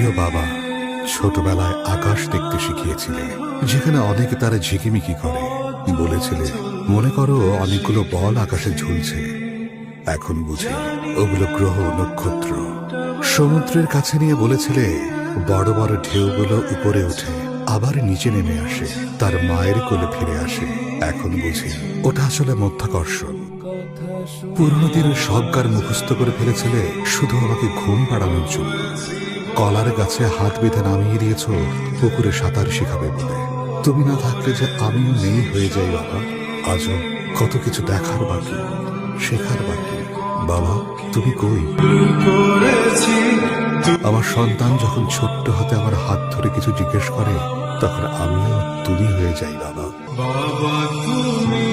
প্রিয় বাবা, ছোটবেলায় আকাশ দেখতে শিখিয়েছিলে, যেখানে অনেকে তারা ঝিকিমিকি করে। বলেছিলে, মনে করো অনেকগুলো বল আকাশে ঝুলছে। এখন বুঝি ওগুলো গ্রহ নক্ষত্র। সমুদ্রের কাছে নিয়ে বলেছিলে, বড় বড় ঢেউগুলো উপরে ওঠে আবার নিচে নেমে আসে, তার মায়ের কোলে ফিরে আসে। এখন বুঝি ওটা আসলে মধ্যাকর্ষণ। পুরনো দিনের সব গান মুখস্থ করে ফেলেছিলে শুধু আমাকে ঘুম পাড়ানোর জন্য। কলার গাছে হাত বেঁধে নামিয়ে দিয়েছ পুকুরে সাঁতার শিখাবে বলে। তুমি না থাকলে যে আমিও নেই হয়ে যাই বাবা। আজও কত কিছু দেখার বাকি, শেখার বাকি। বাবা, তুমি কই? আমার সন্তান যখন ছোট্ট হাতে আমার হাত ধরে কিছু জিজ্ঞেস করে, তখন আমিও তুমি হয়ে যাই বাবা। বাবা তুমি